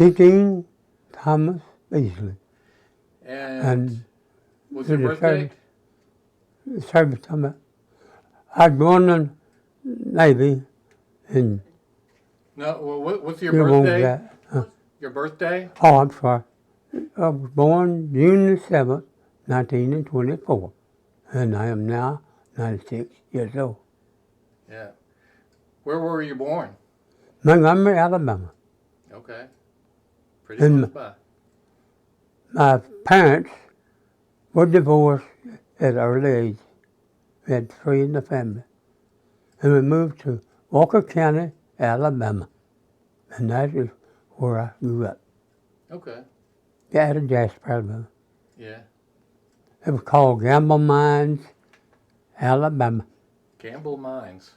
Eugene Thomas Beasley. And was your birthday? Service time. I was born in the Navy in No, well, what's your year one birthday? that. Your birthday? Oh, I'm sorry. I was born June the 7th, 1924, and I am now 96 years old. Yeah. Where were you born? Montgomery, Alabama. Okay. Pretty And close by. my parents were divorced at an early age. We had 3 in the family. And we moved to Walker County, Alabama. And that is where I grew up. Okay. Yeah, at Jasper, Alabama. Yeah. It was called Gamble Mines, Alabama. Gamble Mines.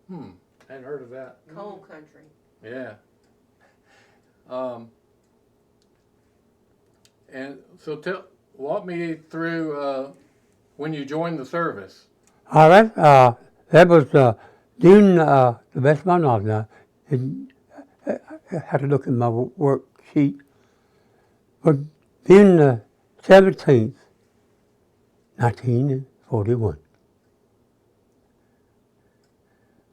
Hadn't heard of that. Coal country. Yeah. And so walk me through when you joined the service. All right. That was June, the best of my knowledge now. I had to look at my worksheet. But June the 17th, 1941.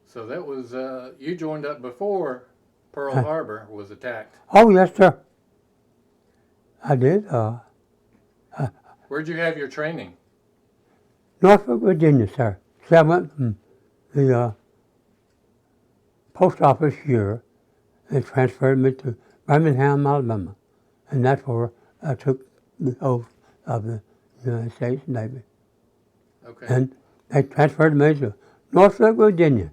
So that was, you joined up before Pearl Harbor was attacked. Oh, yes, sir. I did. Where'd you have your training? Norfolk, Virginia, sir. So I went from the post office here. They transferred me to Birmingham, Alabama. And that's where I took the oath of the United States Navy. Okay. And they transferred me to Norfolk, Virginia.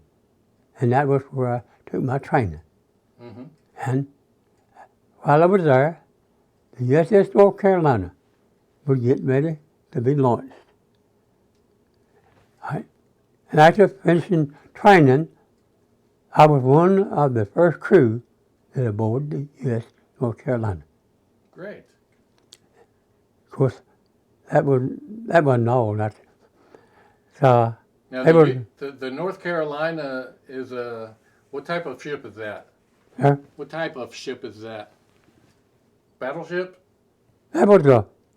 And that was where I took my training. Mm-hmm. And while I was there, the USS North Carolina was getting ready to be launched. And after finishing training, I was one of the first crew that aboard the USS North Carolina. Great. Of course, that wasn't all. So Now, the North Carolina is what type of ship is that? Huh? What type of ship is that? Battleship? It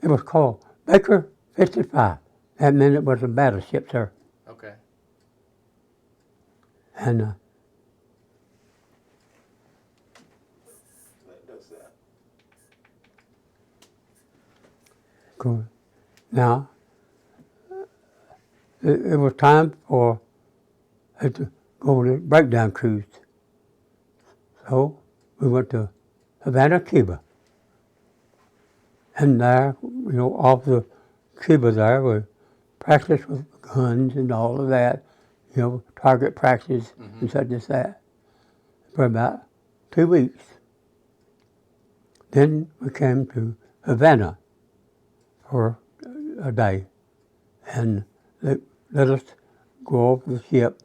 was called Baker 55. That meant it was a battleship, sir. Okay. And That does that. cool. Now, it was time for it to go on a breakdown cruise. So we went to Havana, Cuba. And there, off the Cuba there, we practiced with guns and all of that, target practice and such as that, for about 2 weeks. Then we came to Havana for a day, and they let us go off the ship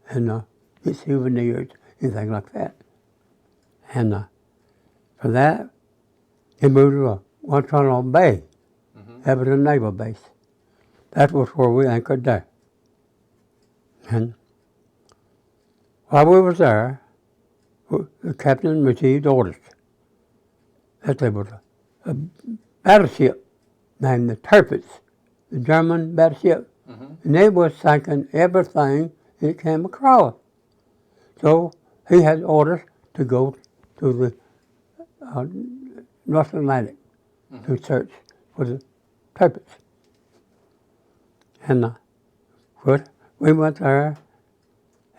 and get souvenirs, anything like that. And for that, they moved to Guantanamo Bay. That was a naval base. That was where we anchored there. And while we were there, the captain received orders that there was a battleship named the Tirpitz, the German battleship, and they was sinking everything it came across. So he had orders to go to the North Atlantic to search for the Tirpitz. And we went there.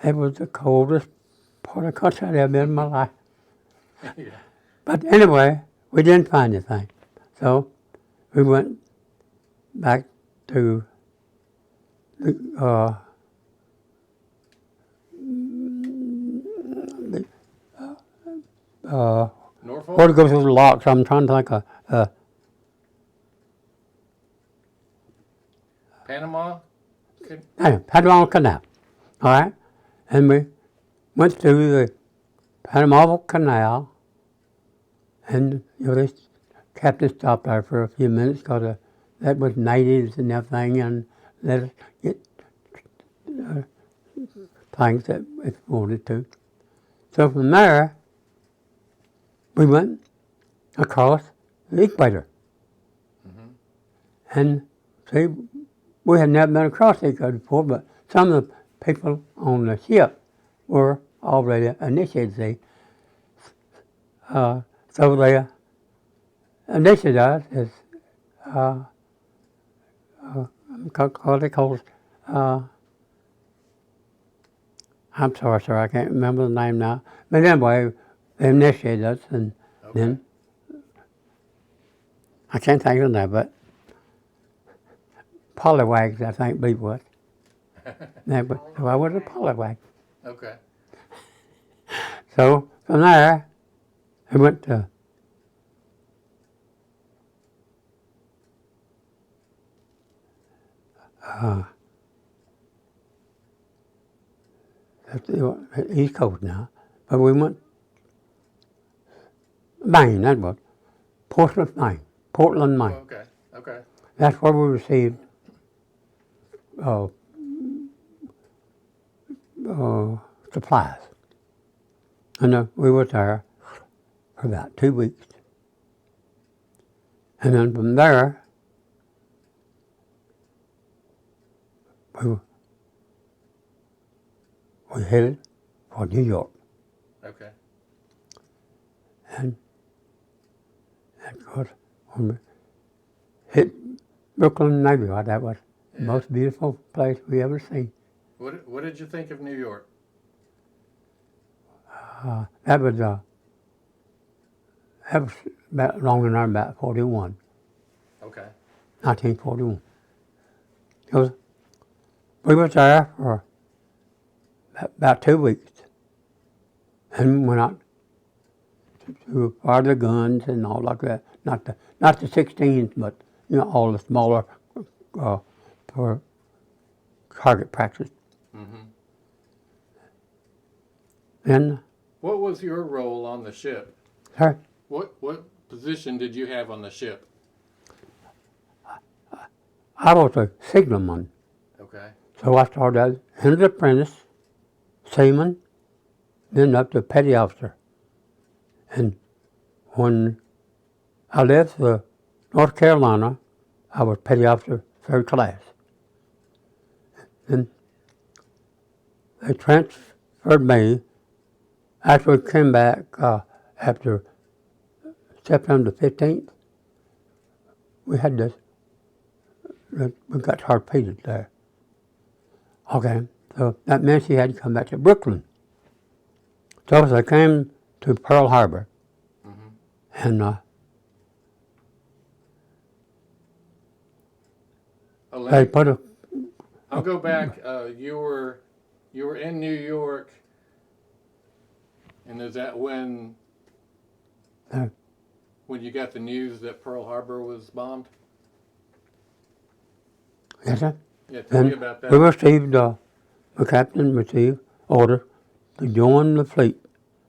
It was the coldest part of the country I've ever been in my life. Yeah. But anyway, we didn't find anything. So we went back to the Norfolk? where to go through the locks. I'm trying to think of Panama? Panama Canal. All right? And we went through the Panama Canal, and the captain stopped there for a few minutes because that was natives and everything, and let us get things that if we wanted to. So from there, we went across the equator. Mm-hmm. And see, we had never been across the equator before, but some of the people on the ship were already initiated, see. So they initiated us as, what they call it, I'm sorry, sir, I can't remember the name now. But anyway, they initiated us, and Okay. then, I can't think of that, but pollywags, I think, believe was. So I was a pollywag. Okay. So from there, I went to that's the East Coast now, but we went Maine, that was Portsmouth, Maine, Portland, Oh, Maine. okay. Okay. That's where we received supplies. And we were there for about 2 weeks. And then from there, we headed for New York. Okay. And of course, when we hit Brooklyn, Navy, that was the most beautiful place we ever seen. What did you think of New York? That was about long enough, about 41, Okay. 1941. Because we were there for about 2 weeks, and went out to fire the guns and all like that. Not the 16s, but all the smaller for target practice. Mm-hmm. Then, What was your role on the ship? sir, What position did you have on the ship? I was a signalman. Okay. So I started as an apprentice, seaman, then up to petty officer. And when I left North Carolina, I was petty officer, third class. Then they transferred me after we came back after September 15th. We had this, we got torpedoed there. Okay, so that meant she had to come back to Brooklyn. So they came to Pearl Harbor, and they put a. I'll go back. You were in New York, and is that when you got the news that Pearl Harbor was bombed? Yes, sir. Yeah, tell me about that. We received, the captain received order to join the fleet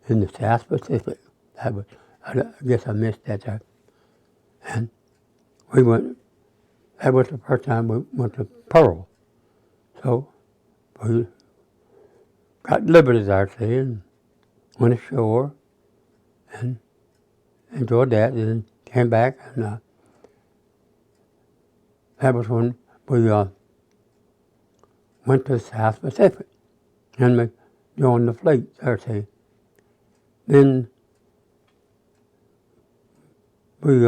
in the South Pacific. That was, I guess I missed that there. And we went, that was the first time we went to Pearl. So we got liberty there, see, and went ashore and enjoyed that, and then came back, and that was when we went to the South Pacific, and we joined the fleet there, see. Then we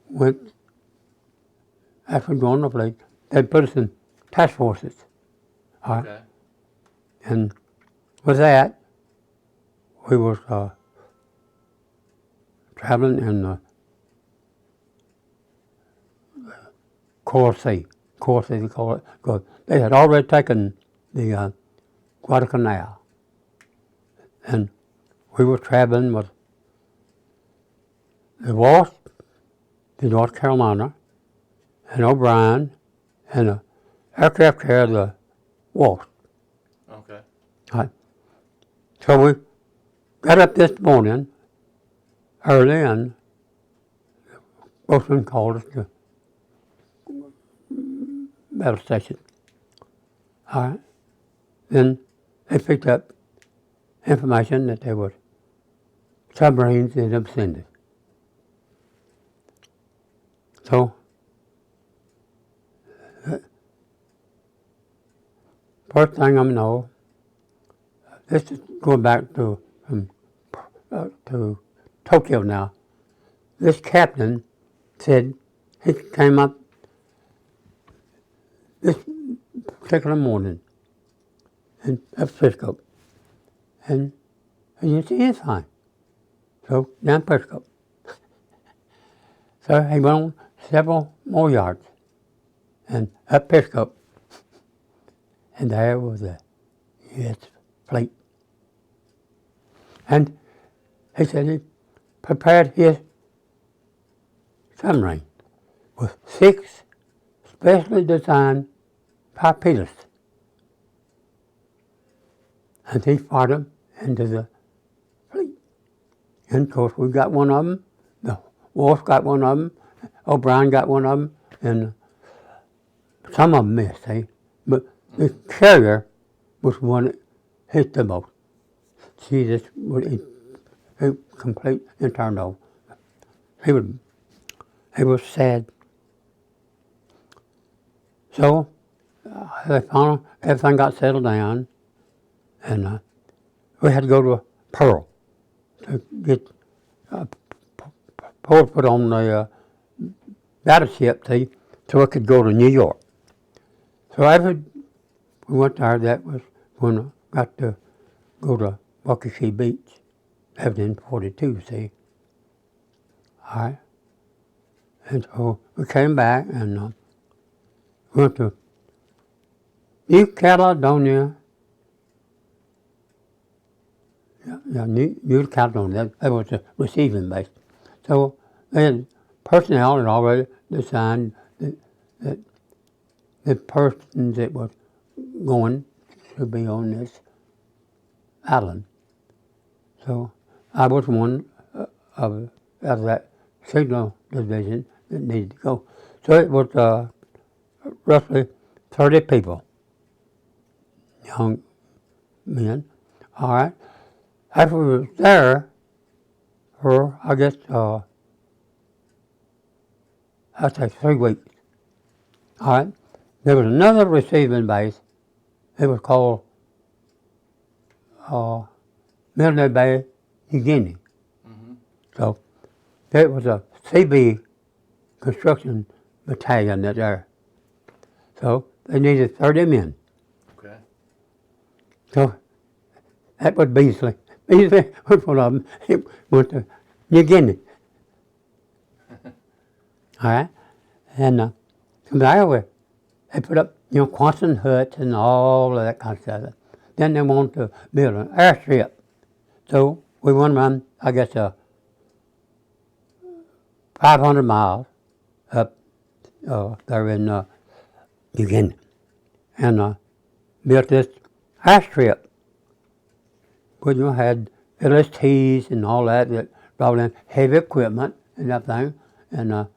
went, after joining the fleet, they put us in task forces. Okay. And with that, we was traveling in the Core C, they call it, because they had already taken the Guadalcanal. And we were traveling with the Wasp, the North Carolina, and O'Brien, and the aircraft carrier, the Wasp. Okay. Right. So we got up this morning early, and the boatman called us to battle station. All right. Then they picked up information that there was submarines in the vicinity. So, first thing I know, this is going back to Tokyo now. This captain said he came up this particular morning in Periscope, and he didn't see anything. So down Periscope. So he went on several more yards and up Periscope, and there was a U.S. fleet. And he said he prepared his submarine with 6 specially designed torpedoes. And he fired them into the fleet. And of course we got one of them, the Wolf got one of them, O'Brien got one of them, and some of them missed, see? But the carrier was one that hit the most. She just was complete internal. He was sad. So they found everything got settled down, and we had to go to Pearl to get put on the battleship, see, so we could go to New York. So after we went there, that was when I got to go to Waikiki Beach. That was in 42, see. All right. And so we came back and went to New Caledonia. New Caledonia, that was the receiving base. So they had personnel had already decided that the person that was going should be on this island. So I was one of that signal division that needed to go. So it was roughly 30 people, young men. All right. After we were there for, I guess, I'd say 3 weeks. All right. There was another receiving base. It was called Military Bay, New Guinea. Mm-hmm. So it was a CB construction battalion there. So they needed 30 men. Okay. So that was Beasley. Beasley was one of them. He went to New Guinea. All right. And from there, they put up, Quonset huts and all of that kind of stuff. Then they wanted to build an airstrip. So we went around, I guess, 500 miles up there in New Guinea, and built this airstrip. We had LSTs and all that brought in heavy equipment and everything, and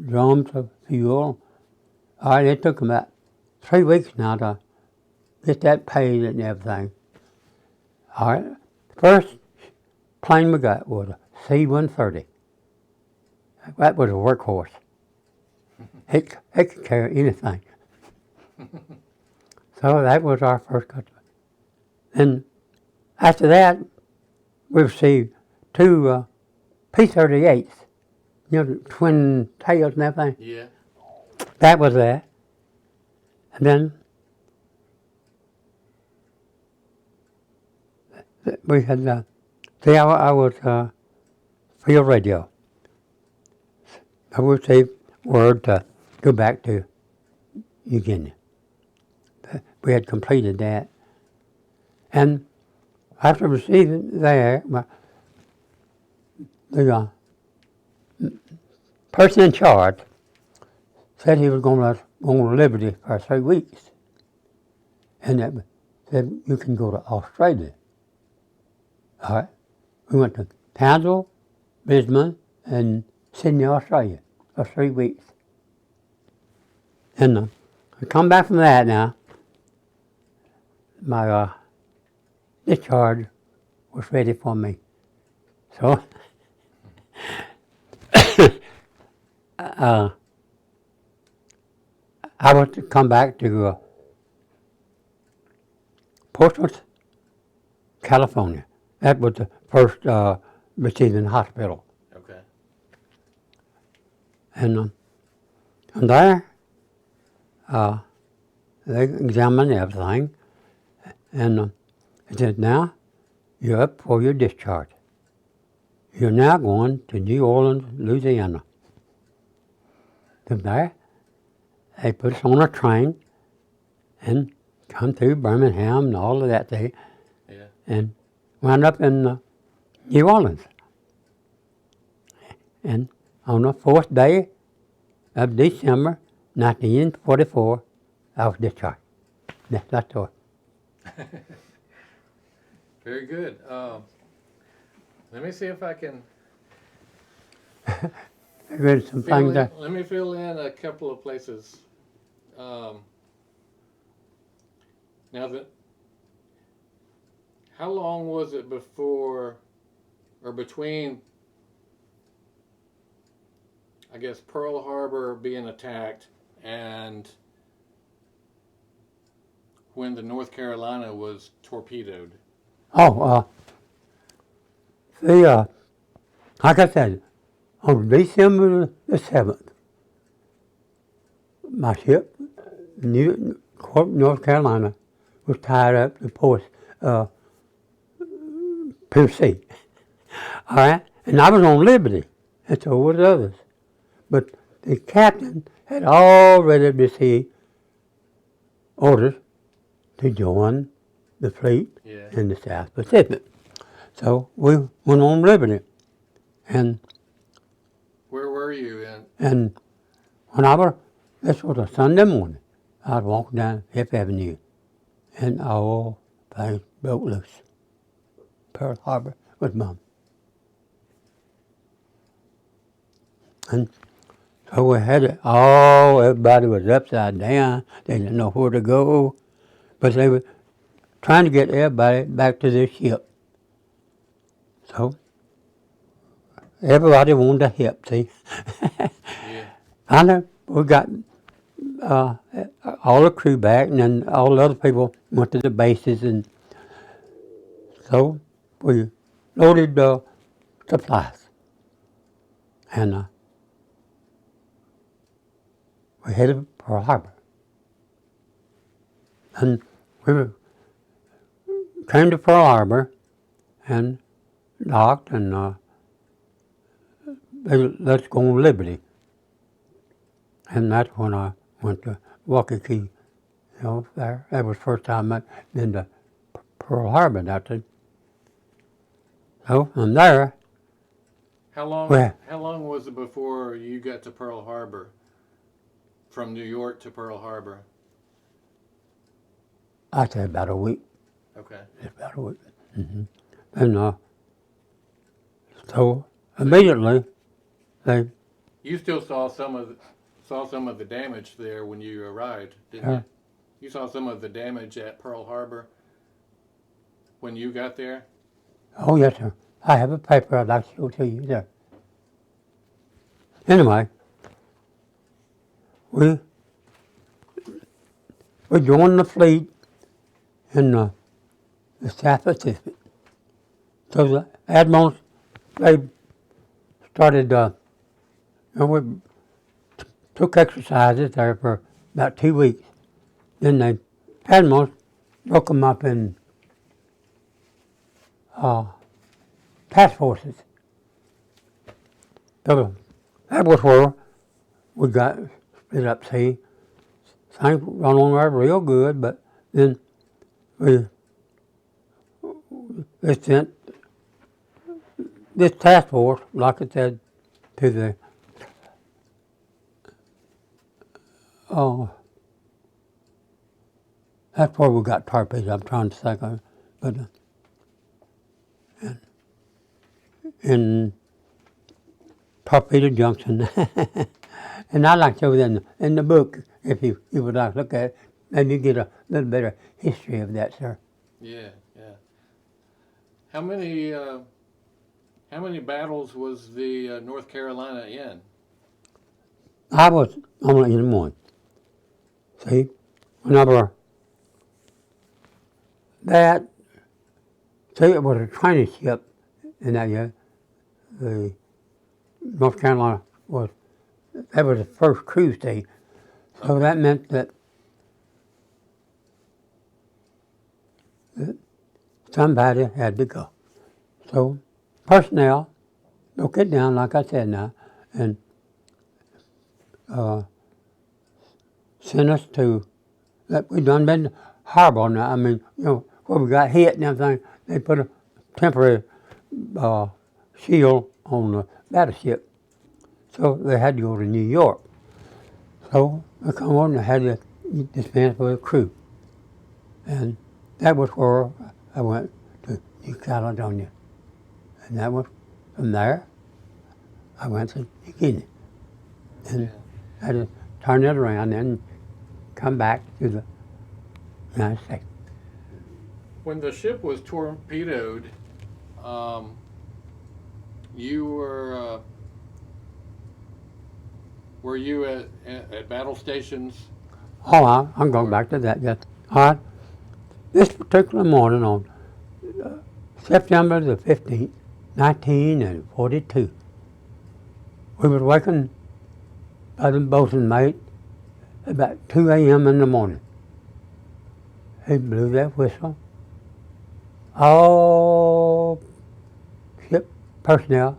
drums of fuel. All right, it took about 3 weeks now to get that paid and everything. All right, first plane we got was a C-130. That was a workhorse. It could carry anything. So that was our first customer. Then after that, we received 2 P-38s, twin tails and everything. Yeah. That was that. And then we had, I was field radio. I received word to go back to Eugene. We had completed that. And after receiving there, the person in charge said he was going to go to Liberty for 3 weeks. And that said, you can go to Australia. All right. We went to Townsville, Brisbane, and Sydney, Australia for 3 weeks. And I come back from that now. My discharge was ready for me. So I was to come back to Portsmouth, California. That was the first receiving hospital. Okay. And from there, they examined everything, and they said, now you're up for your discharge. You're now going to New Orleans, Louisiana. From there, they put us on a train and come through Birmingham and all of that thing, Yeah. and wound up in New Orleans. And on the 4th day of December 1944, I was discharged. That's all. Very good. Let me see if I can There's some fill things in, that, let me fill in a couple of places. Now how long was it before or between, I guess, Pearl Harbor being attacked and when the North Carolina was torpedoed? like I said, on December the 7th, my ship, North Carolina, was tied up to Sea. All right? And I was on Liberty, and so was others. But the captain had already received orders to join the fleet in the South Pacific. So we went on Liberty. And where were you in? And this was a Sunday morning, I'd walk down Fifth Avenue, and all things broke loose. Pearl Harbor was bombed. And so we had it all, everybody was upside down, they didn't know where to go, but they were trying to get everybody back to their ship. So everybody wanted to help, see. Yeah. Finally, we got all the crew back, and then all the other people went to the bases, and so we loaded supplies, and we headed for Pearl Harbor. And we came to Pearl Harbor and docked, and they let us go on Liberty. And that's when I went to Waikiki, there. That was the first time I'd been to Pearl Harbor, that's it. So from there, How long was it before you got to Pearl Harbor? From New York to Pearl Harbor? I'd say about a week. Okay. Just about a week. Mm-hmm. And so immediately they. You still saw some of the damage there when you arrived, didn't you? You saw some of the damage at Pearl Harbor when you got there? Oh yes, sir. I have a paper I'd like to show to you there. Anyway, we joined the fleet in the South Pacific. So the admirals, they started, we took exercises there for about 2 weeks. Then the admirals broke them up in task forces. So that was where we got split up, see. Things run on there real good, but then they sent this task force, like I said, to the that's where we got torpedoes. I'm trying to think of it, but in Torpedo Junction, and I like to show that in the book if you would like to look at it. Maybe you get a little bit of history of that, sir. Yeah, yeah. How many battles was the North Carolina in? I was only in one. See, whenever that, see, it was a training ship in that year. The North Carolina that was the first cruise day. So that meant that somebody had to go. So personnel broke it down, like I said now, and sent us to, that we done been to harbor now. I mean, where we got hit and everything, they put a temporary shield on the battleship. So they had to go to New York. So they come on and had to disband for the crew. And that was where I went to New Caledonia. And that was, from there, I went to New Guinea. And I had to turn it around and come back to the United States. When the ship was torpedoed, you were you at battle stations? Oh, I'm going back to that, yes. All right. This particular morning on September the 15th, 1942, we was waking by the boatswain mate about 2 a.m. in the morning. He blew that whistle. All ship personnel,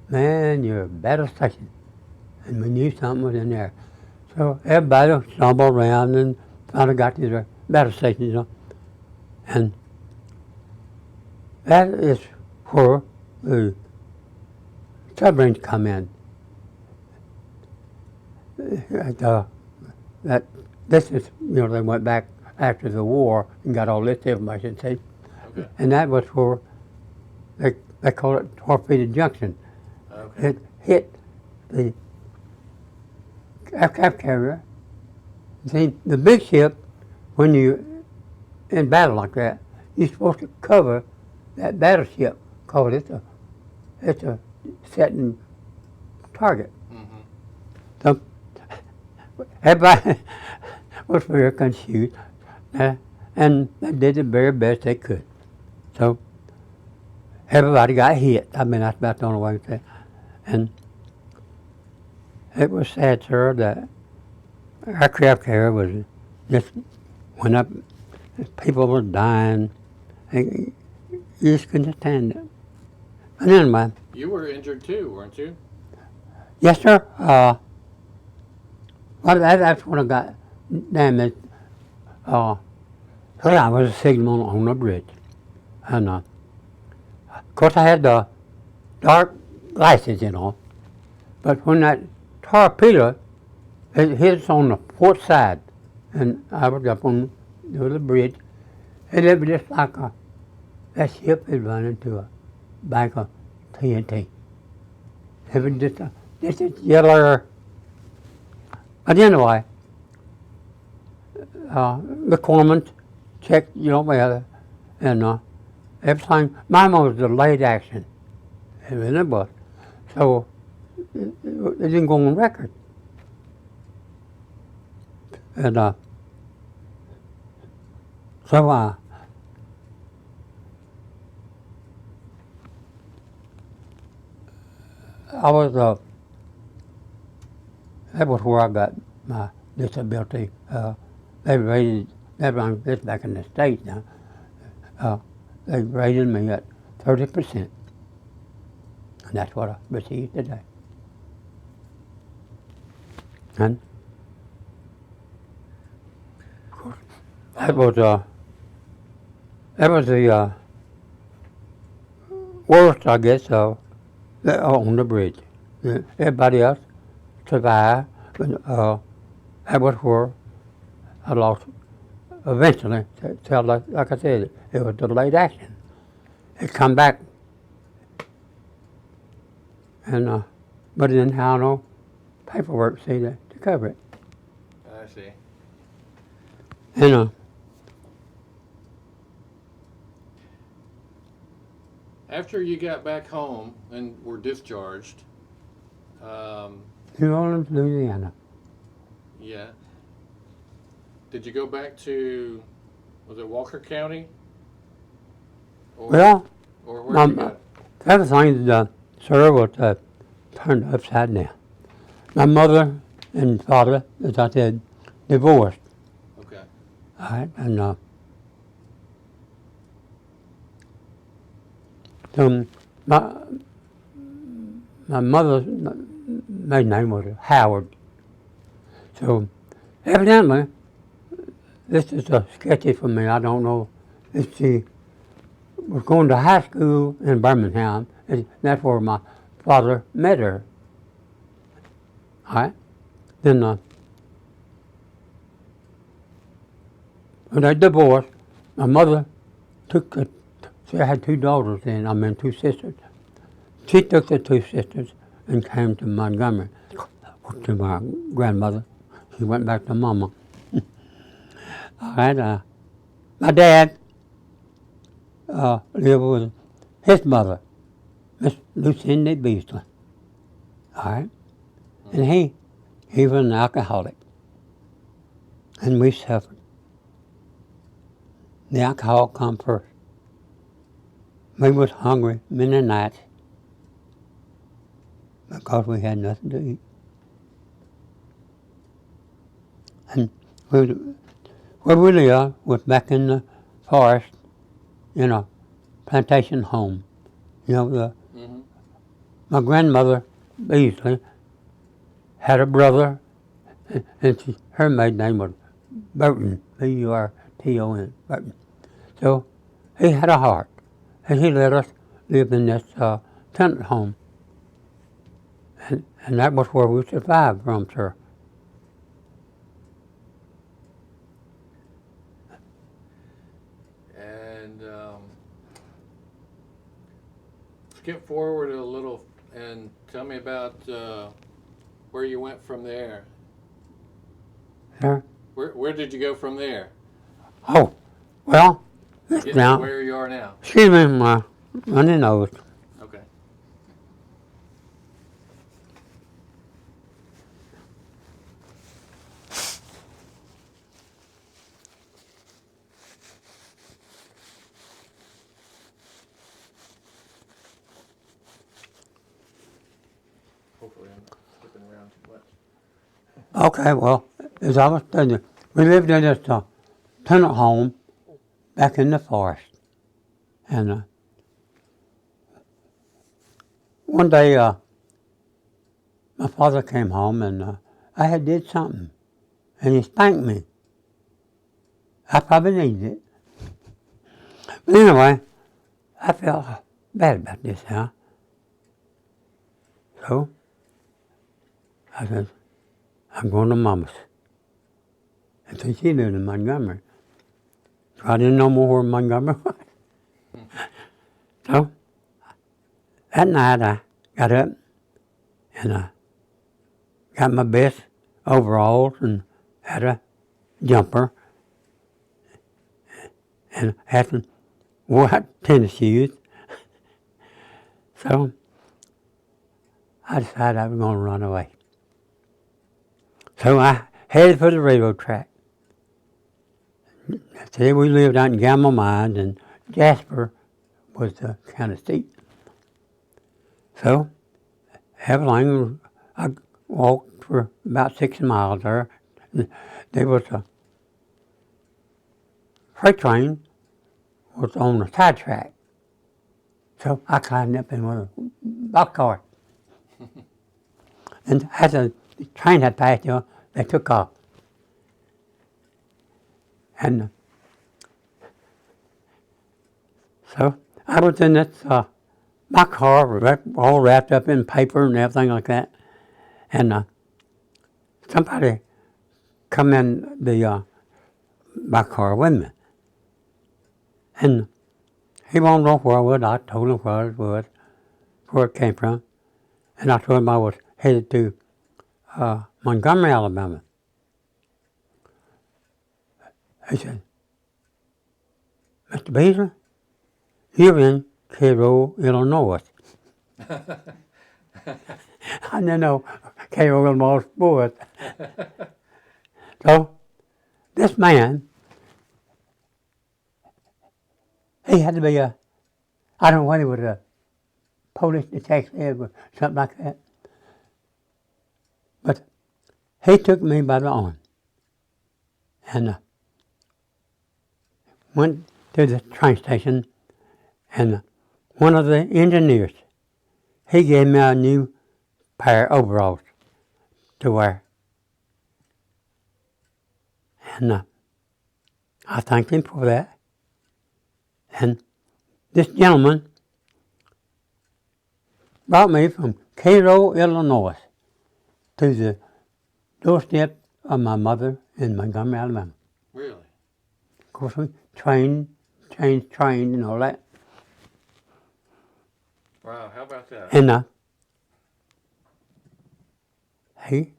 man, you're at battle station. And we knew something was in there. So everybody stumbled around and finally got to the battle station, And that is where the submarines come in. This is, they went back after the war and got all this information, see? Okay. And that was where they call it torpedo junction. Okay. It hit the aircraft carrier. See, the big ship, when you're in battle like that, you're supposed to cover that battleship because it's a setting target. Mm-hmm. So everybody was very confused, and they did the very best they could. So everybody got hit. I mean, that's about the only way to say it. And it was sad, sir, that our aircraft carrier was just went up. People were dying. You just couldn't stand it. But anyway. You were injured too, weren't you? Yes, sir. Well, that's when I got damaged. So I was a signalman on the bridge. And of course I had the dark glasses, But when that torpedo, it hit us on the port side. And I was up on the bridge. And it was just like that ship had run into a bank of TNT. It was just a yellow. But anyway, the corpsman checked, whether, and everything. Mine was delayed action. It really was. So it didn't go on record. And so I was, that was where I got my disability. They rated, this back in the States now, they rated me at 30%. And that's what I received today. And of course, that was the worst, I guess, on the bridge. Everybody else survived, but that was where I lost eventually. So like I said, it was delayed action. It come back, and but it didn't have no paperwork, see, to cover it. I see. And After you got back home and were discharged, New Orleans, Louisiana. yeah, did you go back to, was it Walker County? Well, Or where'd you go? everything sir, was turned upside down. My mother and father, as I said, divorced. Okay. All right, and so my mother's maiden name was Howard. So evidently, this is sketchy for me. I don't know if she was going to high school in Birmingham, and that's where my father met her. All right, then when they divorced, my mother took she had two daughters then, two sisters. She took the two sisters and came to Montgomery to my grandmother. She went back to Mama. All right, my dad lived with his mother, Miss Lucinda Beasley. All right, and he was an alcoholic, and we suffered. The alcohol come first. We was hungry many nights because we had nothing to eat. And where we lived was back in the forest in a plantation home. You know, my grandmother Beasley had a brother, and her maiden name was Burton, Burton, Burton. So he had a heart, and he let us live in this tenant home. And that was where we survived from, sir. And skip forward a little and tell me about where you went from there. Sir? Where did you go from there? Oh, well, Get now, to where you are now. excuse me, my runny nose. Okay. Hopefully I'm not skipping around too much. Okay, well, as I was telling you, we lived in this tenant home back in the forest. And one day, my father came home and I had did something. And he spanked me. I probably needed it. But anyway, I felt bad about this, huh? So, I said, I'm going to Mama's. And so she lived in Montgomery. So I didn't know more where Montgomery was. So, that night I got up and I got my best overalls and had a jumper and had some white tennis shoes. So I decided I was going to run away. So I headed for the railroad track. See, we lived out in Gamble Mines, and Jasper was the county seat. So everything, I walked for about 6 miles there. There was a freight train was on the side track. So I climbed up in one of the box cars. And as the train had passed, they took off. And so I was in this, my car, all wrapped up in paper and everything like that. And somebody come in my car with me. And he wanted to know where I was. I told him where it was, where it came from. And I told him I was headed to Montgomery, Alabama. He said, Mr. Beasley, you're in Cairo, Illinois. I didn't know Cairo, Illinois was. So this man, he had to be I don't know whether he was a police detective or something like that. But he took me by the arm and went to the train station, and one of the engineers, he gave me a new pair of overalls to wear. And I thanked him for that. And this gentleman brought me from Cairo, Illinois to the doorstep of my mother in Montgomery, Alabama. Really? Of course, we trained and all that. Wow, how about that? And he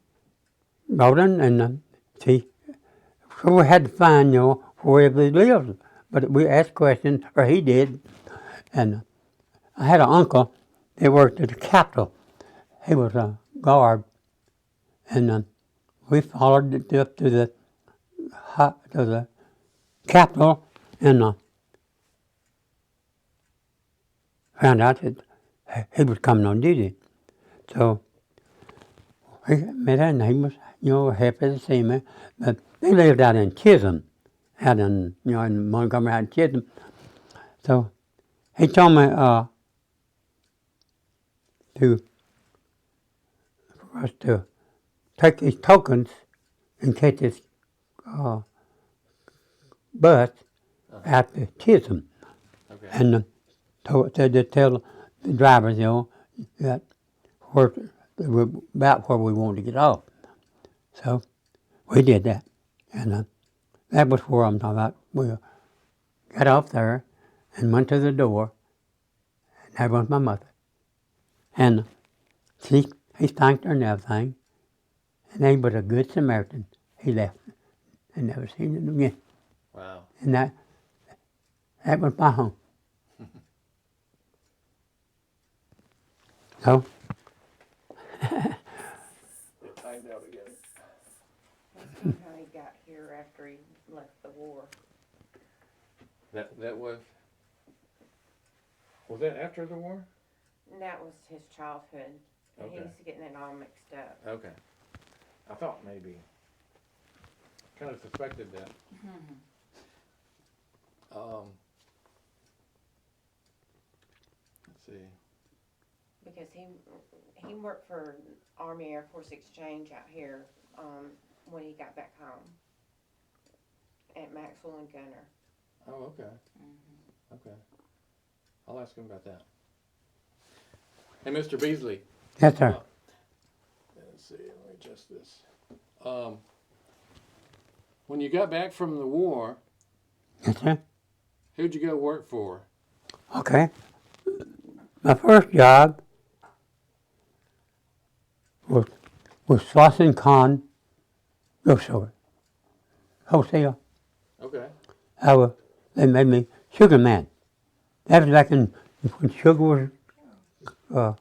brought in and see, so we had to find, where they lived. But we asked questions, or he did. And I had an uncle that worked at the Capitol. He was a guard. And we followed it up to the Capitol and found out that he was coming on duty. So we met her, and he was, happy to see me. But they lived out in Chisholm, out in, in Montgomery, out in Chisholm. So he told me for us to take these tokens and catch this bus out to Chisholm. Okay. And said to tell the drivers, that about where we wanted to get off. So we did that. And that was where I'm talking about. We got off there and went to the door, and there was my mother. And he thanked her and everything, and he was a good Samaritan. He left and never seen it again. Wow. And that was my home. So It timed out again. That's not how he got here after he left the war. That was that after the war? And that was his childhood. And Okay. he's getting it all mixed up. Okay. I thought maybe. Kind of suspected that. Let's see. Because he worked for Army Air Force Exchange out here when he got back home at Maxwell and Gunner. Oh, okay. Okay. I'll ask him about that. Hey, Mr. Beasley. yes, sir. Let's see. Let me adjust this. When you got back from the war, Yes, sir. who'd you go work for? Okay. My first job was Slauson Khan grocery wholesale. Okay. They made me sugar man. That was back when sugar was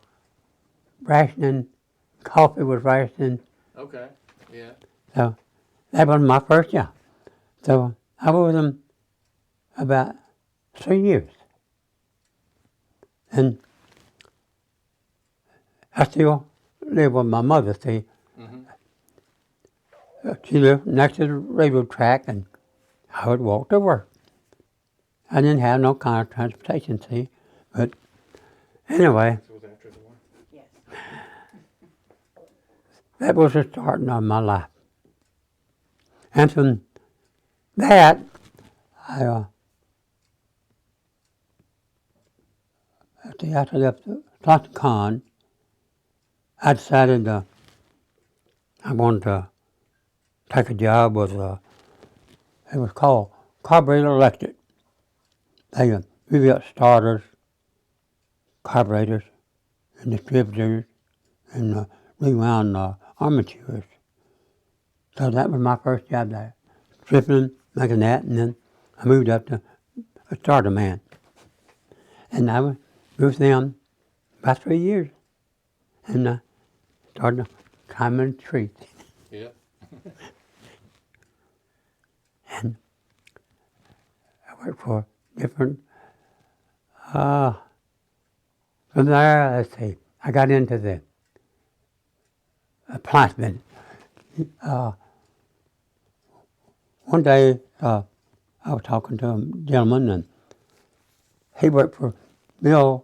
rationing, coffee was rationing. Okay. Yeah. So that was my first job. So I was with them about 3 years. And I still live with my mother, see. Mm-hmm. She lived next to the railroad track, and I would walk to work. I didn't have no kind of transportation, see. But anyway, This was after the war? Yes. that was the starting of my life. And from that, after I left Slauson Khan, I decided I wanted to take a job with, it was called Carburetor Electric. They rebuilt starters, carburetors, and distributors, and rewound armatures. So that was my first job there, stripping them, making that, and then I moved up to a starter man. And I was with them about 3 years. And started climbing trees. Yeah. And I worked for different, from there, let's see, I got into the appliance business. One day, I was talking to a gentleman, and he worked for Mr.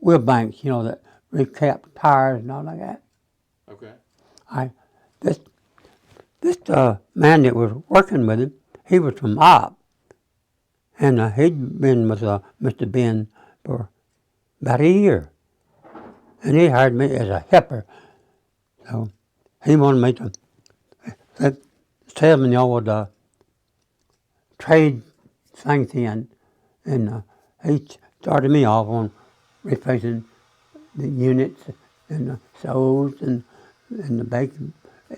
Will Banks, that recap tires and all like that. Okay. This man that was working with him, he was from op, and he'd been with Mr. Ben for about a year, and he hired me as a helper. So he wanted me to tell him, would trade things in, and he started me off on replacing the units and the soles and the bake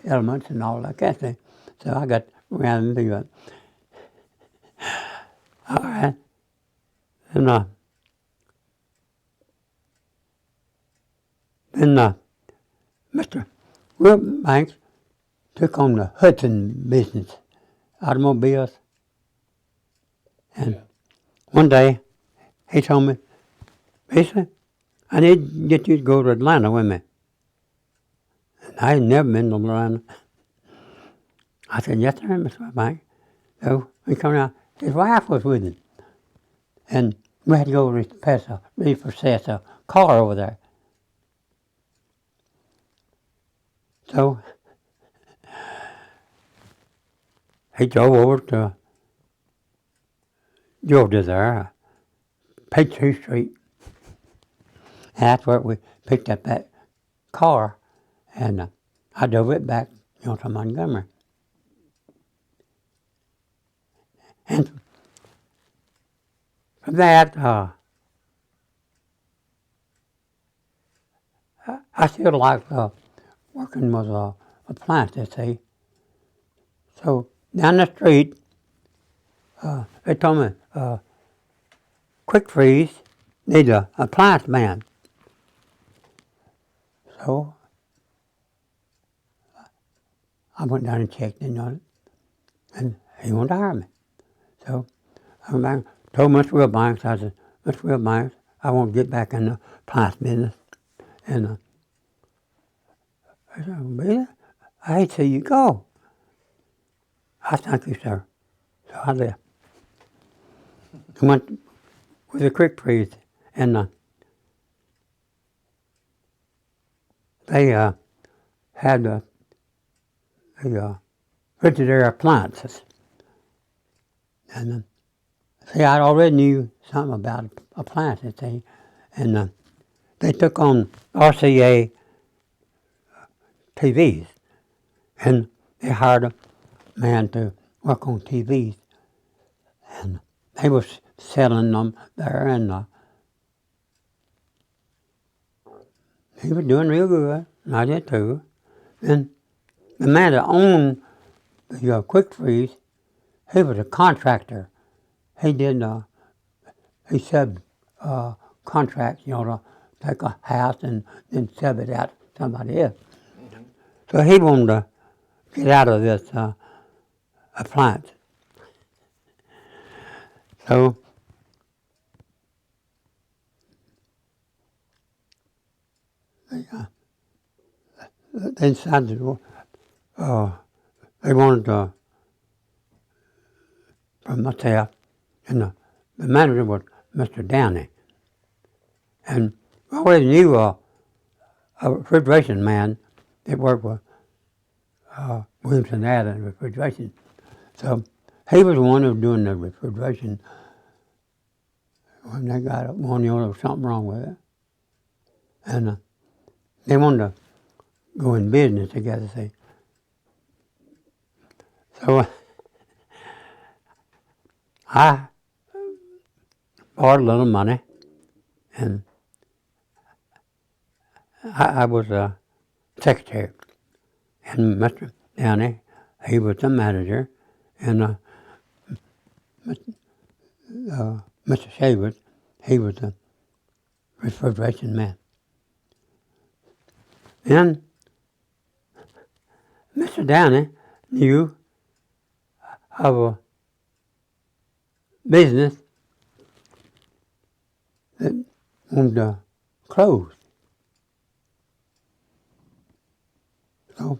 elements and all that kind of thing. So I got around to it. All right. And then Mr. Will Banks took on the Hudson business, automobiles. And one day he told me, Beasley, I need to get you to go to Atlanta with me. And I had never been to Atlanta. I said, yes, sir, Mr. Banks. So he come out. His wife was with him. And we had to go repossess a car over there. So he drove over to Georgia there, Peachtree Street. And that's where we picked up that car. And I drove it back, to Montgomery. And from that, I still liked working with appliances, see. So down the street, they told me, Quick Freeze needs an appliance man. So I went down and checked in on it, and he wanted to hire me. So I went back, told Mr. Will Banks, I said, Mr. Will Banks, I want to get back in the appliance business. And I said, Billy, I hate to see you go. I thank you, sir. So I left. I went with a Quick Freeze, and they had the Frigidaire appliances. And see, I already knew something about appliances, see, and they took on RCA TVs, and they hired a man to work on TVs, and they was selling them there, and he was doing real good, and I did too. And the man that owned the Quick Freeze, he was a contractor. He did, he sub contracts, to take a house and then sub it out to somebody else. Mm-hmm. So he wanted to get out of this appliance. So they decided they wanted to, from myself, and the manager was Mr. Downey. And I already knew a refrigeration man that worked with Williamson Adams Refrigeration. So he was the one who was doing the refrigeration when they got it, one, there was something wrong with it. And they wanted to go in business together, see. So I borrowed a little money, and I was a secretary. And Mr. Downey, he was the manager, and Mr. Mr. Shavers, he was the refrigeration man. Then Mr. Downey knew of a business that wanted to close. So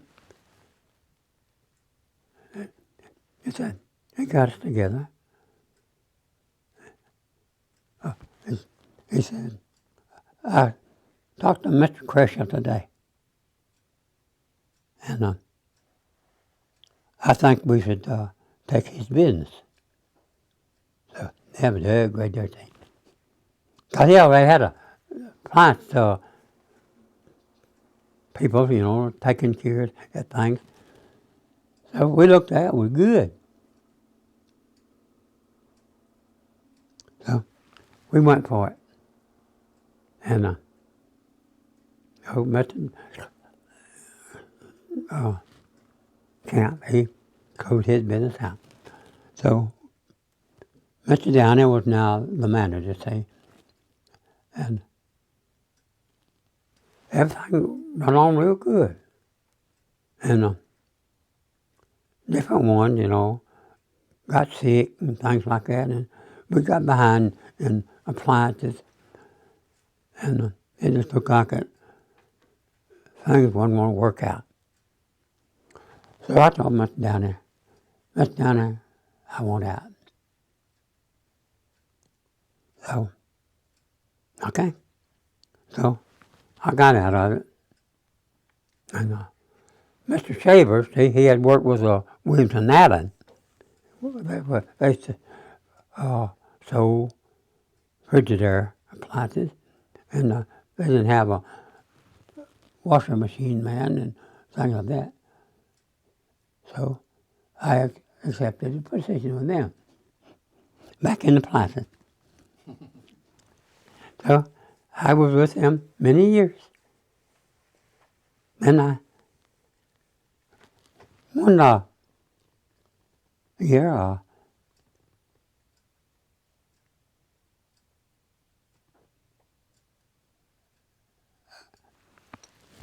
he said, he got us together. He said, I talked to Mr. Cresher today, and I think we should take his business. So they have a great deal of thing. Because he already had a plant people, taking care of things. So we looked at it, we're good. So we went for it. And Mr. Camp, he closed his business out. So Mr. Downey was now the manager, see. And everything went on real good. And different ones, got sick and things like that. And we got behind in appliances. And it just looked like things wasn't going to work out. So I told Mr. Downey, I want out. So, okay. So I got out of it. And Mr. Shavers, he had worked with Williamson Allen. They used to sold Frigidaire appliances. And they didn't have a washing machine man and things like that. So I accepted a position with them, back in the appliances. So I was with them many years. And one year,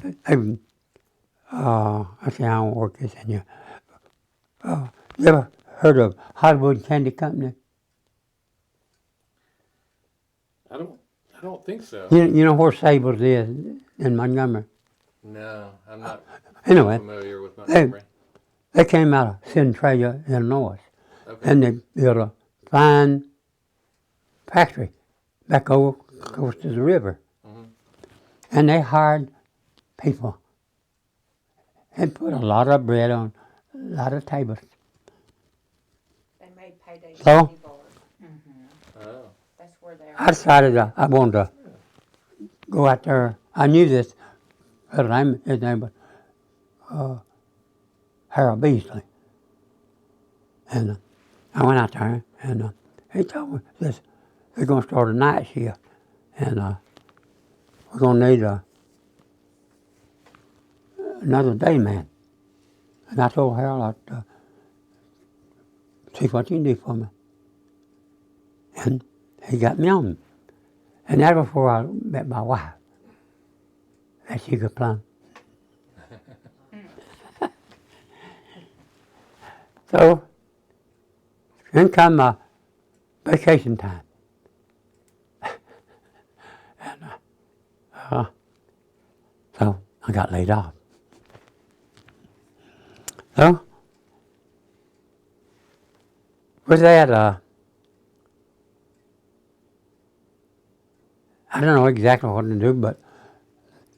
I say I don't work this in you. You ever heard of Hollywood Candy Company? I don't think so. You know where Sable's is in Montgomery? No, I'm not Anyway, familiar with Montgomery. they came out of Centralia, Illinois, Okay. and they built a fine factory back over close to the river. Mm-hmm. And they hired people and put a lot of bread on a lot of tables. They made payday So? candy bars. Oh. That's where they're. I decided I wanted to go out there. I knew this fellow, his name was Harold Beasley. And I went out there, and he told me, this, they're going to start a night shift, and we're going to need another day man. And I told Harold, I'd see what you can do for me. And he got me on. And that was before I met my wife. That she could plumb. So, then come my vacation time. And so I got laid off. So, with that, I don't know exactly what to do, but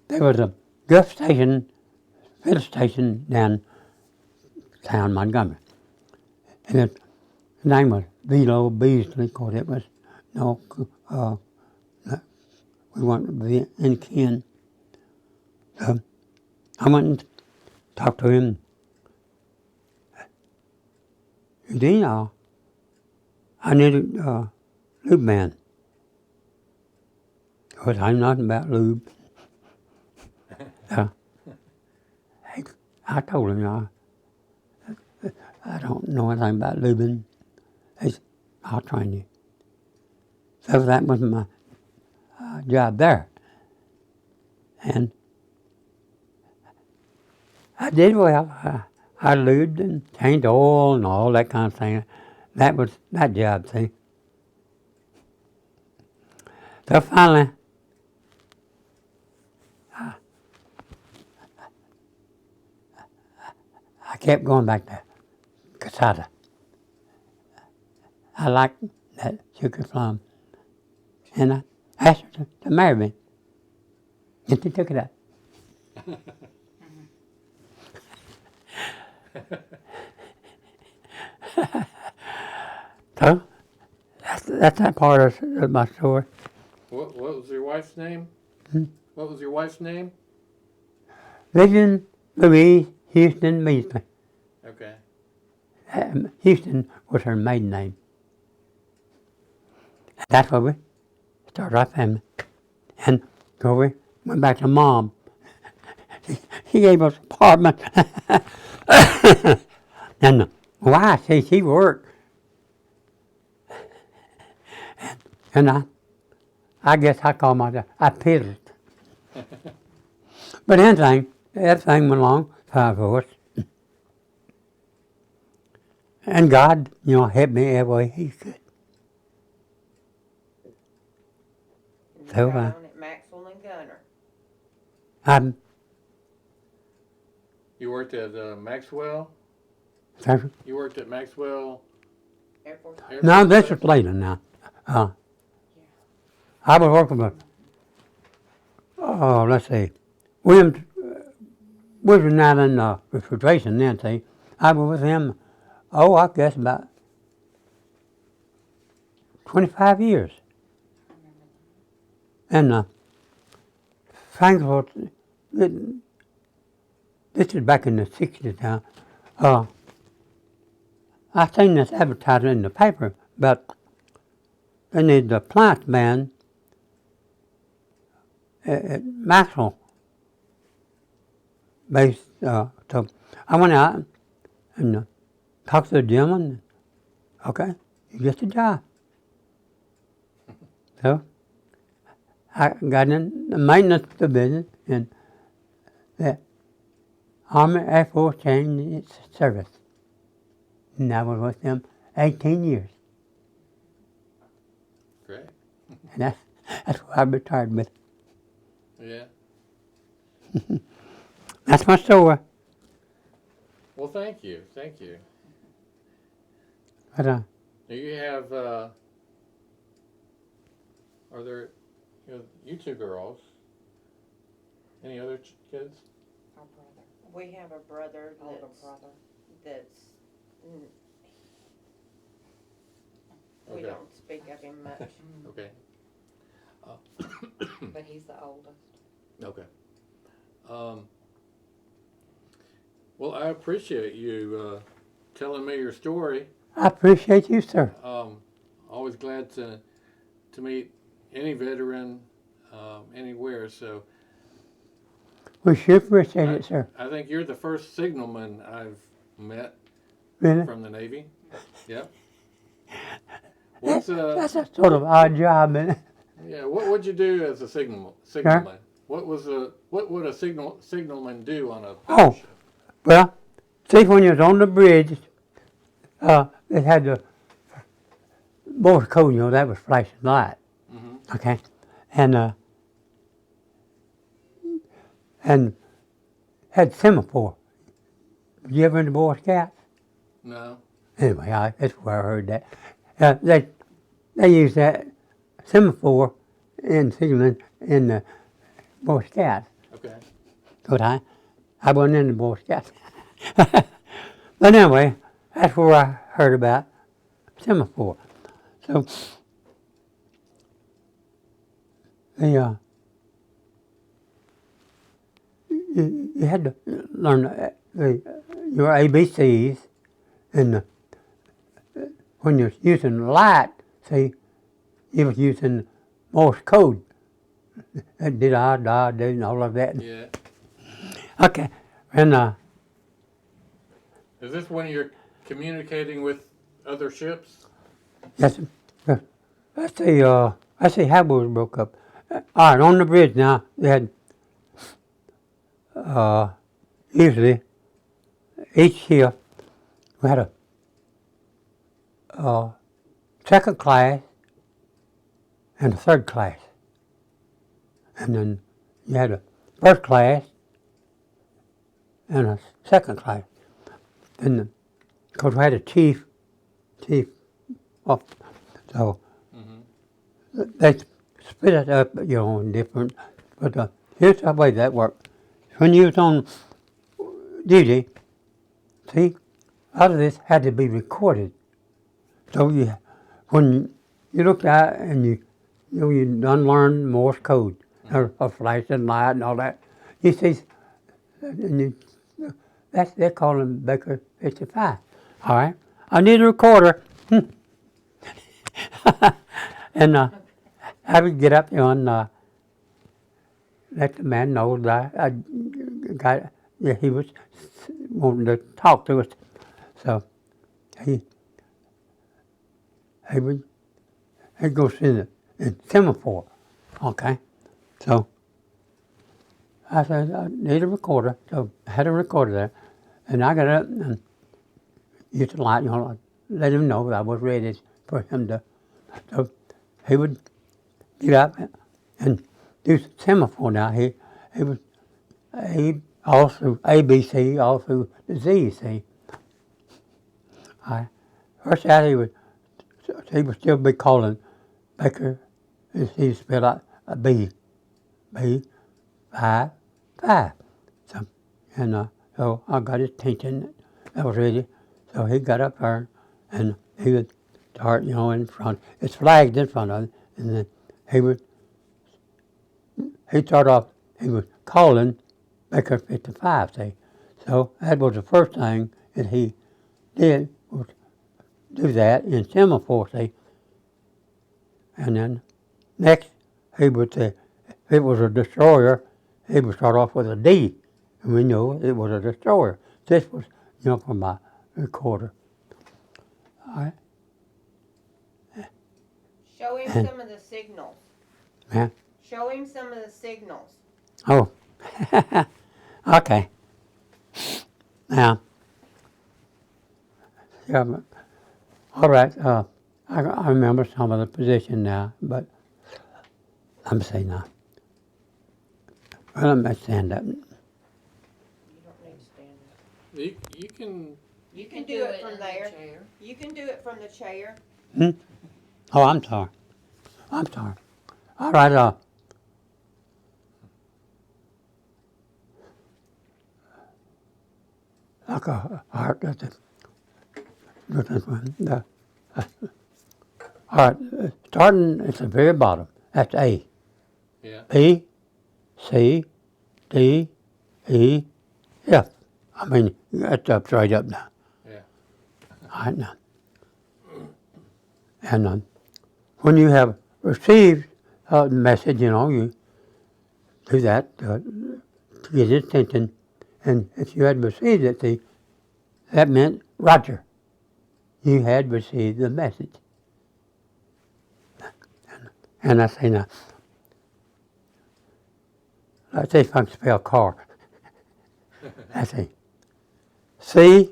there was a Gulf station, field station downtown Montgomery. And his name was Velo Beasley, because it was we weren't to be in kin. So I went and talked to him. Eugene, I needed a lube man. Because I know nothing about lube. I told him, I don't know anything about lubing. He said, I'll train you. So that was my job there. And I did well. I lubed and changed oil and all that kind of thing. That was that job, see. So finally, I kept going back to Casada. I liked that sugar plum. And I asked her to marry me. And she took it up. So, that's that part of my story. What was your wife's name? What was your wife's name? Eugene Louise Houston Beasley. Okay. Houston was her maiden name. That's where we started our family. And so we went back to Mom. She gave us an apartment. And why? She worked. And I guess I call myself, I piddled. But everything went along fine for us. And God, helped me every way He could. So Right on at Maxwell and Gunner. You worked at Maxwell? You worked at Maxwell? Air Force. No, this was later now. I was working with, let's see, we were not in refrigeration then, see. I was with him, I guess about 25 years. And Frankfurt, this is back in the 60s now. I seen this advertisement in the paper about they need the appliance man at Maxwell base. So I went out and talked to the gentleman. Okay, you get the job. So I got in the maintenance division, and the Army Air Force changed its service. And I was with them 18 years. Great. And that's what I retired with. Yeah. That's my story. Well, thank you. Thank you. But Do you have, are there, you two girls, any other kids? Our brother. We have a brother that's we Okay. don't speak of him much. Okay. But he's the oldest. Okay. Well, I appreciate you telling me your story. I appreciate you, sir. Always glad to meet any veteran anywhere. So We sure appreciate it, sir. I think you're the first signalman I've met Really? from the Navy. Yep. What's That's a sort of odd job, isn't it? yeah? What would you do as a signalman? What would a signalman do on a battleship? Well, see, when you was on the bridge, it had the Morse code, that was flashing light. Mm-hmm. Okay, and had semaphore. Did you ever in the Boy Scouts? No. Anyway, that's where I heard that. They used that semaphore in signalling in the Boy Scouts. Okay. But I wasn't in the Boy Scouts. But anyway, that's where I heard about semaphore. So you had to learn your ABCs, and when you're using light, see, you was using Morse code. Did I, da, do, and all of that. Yeah. Okay, and Is this when you're communicating with other ships? yes, let's see how we broke up. All right, on the bridge now, they had usually each shift we had a second class and a third class, and then you had a first class and a second class. And because we had a chief, oh, so they split it up, in different. But here's the way that worked. When you was on duty, see, a lot of this had to be recorded. So when you looked at it and you done learn Morse code, or flashing light and all that, you see, and they're calling Baker 55. All right, I need a recorder. And I would get up there and let the man know that he was wanting to talk to us. So he'd go in semaphore. Okay, so I said I need a recorder. So I had a recorder there, and I got up and used the light, let him know that I was ready for him to. So he would get up and do semaphore. Now he was all through ABC, all through the Z. See, first out he would still be calling Baker. He spelled out a B 5. So so I got his attention. I was ready. So he got up there and he would start, in front. It's flagged in front of him, and then he'd start off. He was calling Baker 55. See, so that was the first thing that he did was do that in semaphore. See, and then next he would say if it was a destroyer, he would start off with a D, and we knew it was a destroyer. This was, for my recorder. All right. Show him some of the signals. Yeah. Show him some of the signals. Oh. Okay. Now. Yeah. All right. I remember some of the position now, but I'm saying now. Well, let me stand up. You don't need to stand up. You can. You can do it from there. You can do it from the chair. Oh, I'm sorry. All right. Like a heart. That's it. All right. Starting at the very bottom. That's A. Yeah. B, C, D, E, F. I mean, that's up straight up now. Yeah. All right now. And when you have received a message, you do that to get his attention. And if you had received it, that meant Roger. You had received the message. And I say now, let's see if I can spell car. I say C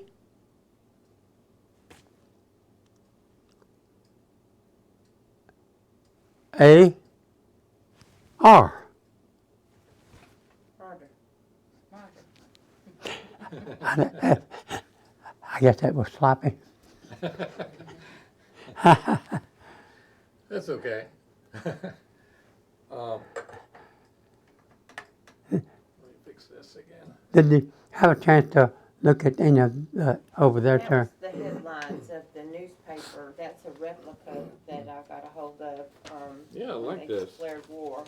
A R. I guess that was sloppy. That's okay. Let me fix this again. Did you have a chance to look at any of over there, sir? That was the headlines of the newspaper. That's a replica that I got a hold of. Yeah, I when like they this. declared war.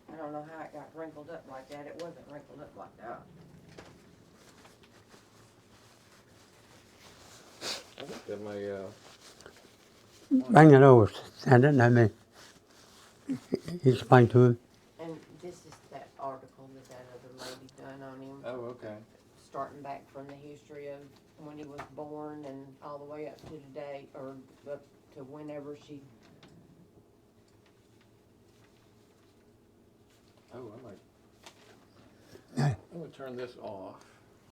I don't know how it got wrinkled up like that. It wasn't wrinkled up like that. I think that may. Bring it over, send it, and let me explain to him. And this is that article that that other lady done on him, Oh, okay. starting back from the history of when he was born and all the way up to today, or up to whenever she. Oh, I'm gonna turn this off.